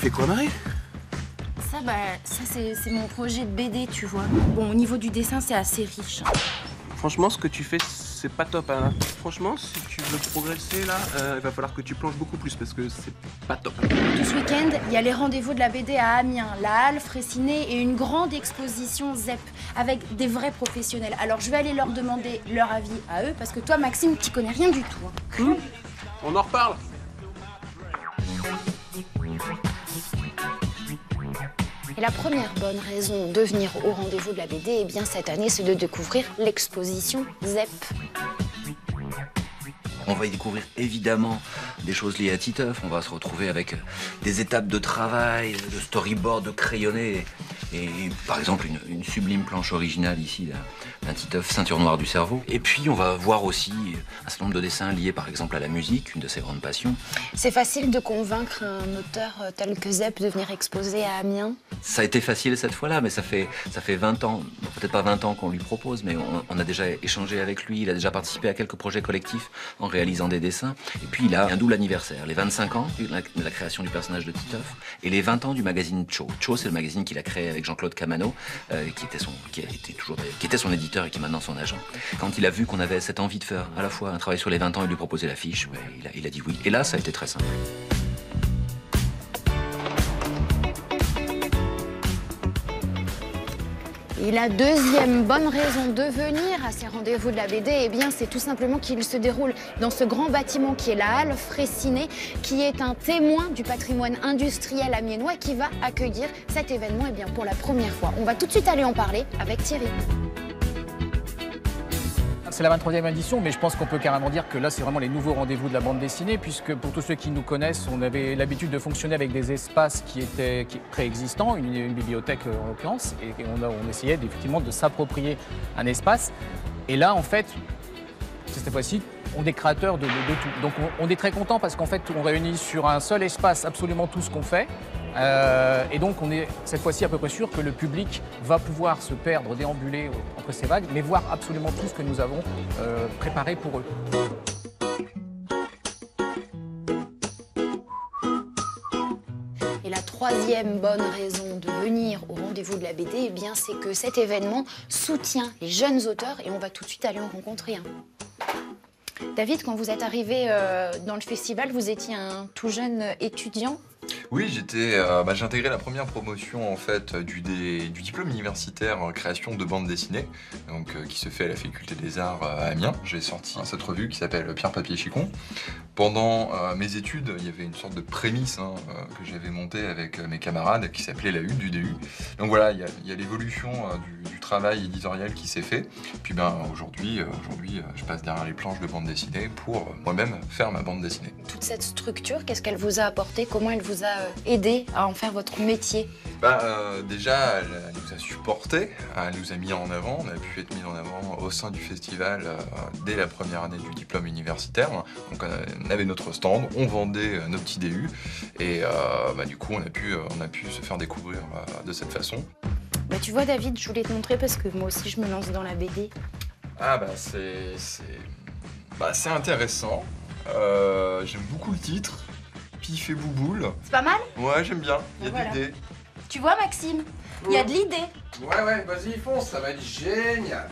fais quoi, Marie? Ça c'est mon projet de BD, tu vois. Bon, au niveau du dessin, c'est assez riche. Franchement, ce que tu fais, c'est pas top, hein. Franchement, si tu veux progresser, là, il va falloir que tu planches beaucoup plus parce que c'est pas top. Tout ce week-end, il y a les rendez-vous de la BD à Amiens, la Halle, Fraissinet et une grande exposition ZEP avec des vrais professionnels. Alors, je vais aller leur demander leur avis à eux parce que toi, Maxime, tu connais rien du tout. Hein. On en reparle. Et la première bonne raison de venir au rendez-vous de la BD, eh bien cette année, c'est de découvrir l'exposition ZEP. On va y découvrir évidemment des choses liées à Titeuf. On va se retrouver avec des étapes de travail, de storyboard, de crayonné. Et par exemple, une sublime planche originale ici d'un Titeuf ceinture noire du cerveau. Et puis on va voir aussi un certain nombre de dessins liés par exemple à la musique, une de ses grandes passions. C'est facile de convaincre un auteur tel que ZEP de venir exposer à Amiens? Ça a été facile cette fois-là, mais ça fait 20 ans, peut-être pas 20 ans qu'on lui propose, mais on a déjà échangé avec lui, il a déjà participé à quelques projets collectifs en réalisant des dessins. Et puis il a un double anniversaire, les 25 ans de la création du personnage de Titeuf et les 20 ans du magazine Cho. Cho, c'est le magazine qu'il a créé avec Jean-Claude Camano, qui était son éditeur et qui est maintenant son agent. Quand il a vu qu'on avait cette envie de faire à la fois un travail sur les 20 ans et lui proposer l'affiche, il a dit oui. Et là, ça a été très simple. Et la deuxième bonne raison de venir à ces rendez-vous de la BD, eh bien, c'est tout simplement qu'il se déroule dans ce grand bâtiment qui est la Halle Fraissinet, qui est un témoin du patrimoine industriel amiénois qui va accueillir cet événement eh bien, pour la première fois. On va tout de suite aller en parler avec Thierry. C'est la 23e édition, mais je pense qu'on peut carrément dire que là, c'est vraiment les nouveaux rendez-vous de la bande dessinée, puisque pour tous ceux qui nous connaissent, on avait l'habitude de fonctionner avec des espaces qui étaient préexistants, une bibliothèque en l'occurrence, et on essayait effectivement de s'approprier un espace. Et là, en fait, cette fois-ci, on est créateurs de tout. Donc on est très content parce qu'en fait, on réunit sur un seul espace absolument tout ce qu'on fait. Et donc on est cette fois-ci à peu près sûr que le public va pouvoir se perdre, déambuler entre ces vagues, mais voir absolument tout ce que nous avons préparé pour eux. Et la troisième bonne raison de venir au rendez-vous de la BD, eh bien, c'est que cet événement soutient les jeunes auteurs et on va tout de suite aller en rencontrer un. David, quand vous êtes arrivé dans le festival, vous étiez un tout jeune étudiant. Oui, j'ai intégré la première promotion en fait du diplôme universitaire en création de bande dessinée, donc qui se fait à la faculté des arts à Amiens. J'ai sorti cette revue qui s'appelle Pierre Papier Chicon. Pendant mes études, il y avait une sorte de prémisse que j'avais montée avec mes camarades qui s'appelait la Hutte du DU. Donc voilà, il y a l'évolution du travail éditorial qui s'est fait. Puis aujourd'hui, je passe derrière les planches de bande dessinée pour moi-même faire ma bande dessinée. Toute cette structure, qu'est-ce qu'elle vous a apporté? Comment elle vous a aidé à en faire votre métier? Déjà, elle nous a supportés, elle nous a mis en avant, on a pu être mis en avant au sein du festival dès la première année du diplôme universitaire. Donc on avait notre stand, on vendait nos petits DU et du coup on a pu se faire découvrir de cette façon. Tu vois David, je voulais te montrer parce que moi aussi je me lance dans la BD. C'est intéressant, j'aime beaucoup le titre. Pif et Bouboule. C'est pas mal? Ouais, j'aime bien, il y a de l'idée. Tu vois Maxime, il y a de l'idée. Ouais, vas-y, fonce, ça va être génial.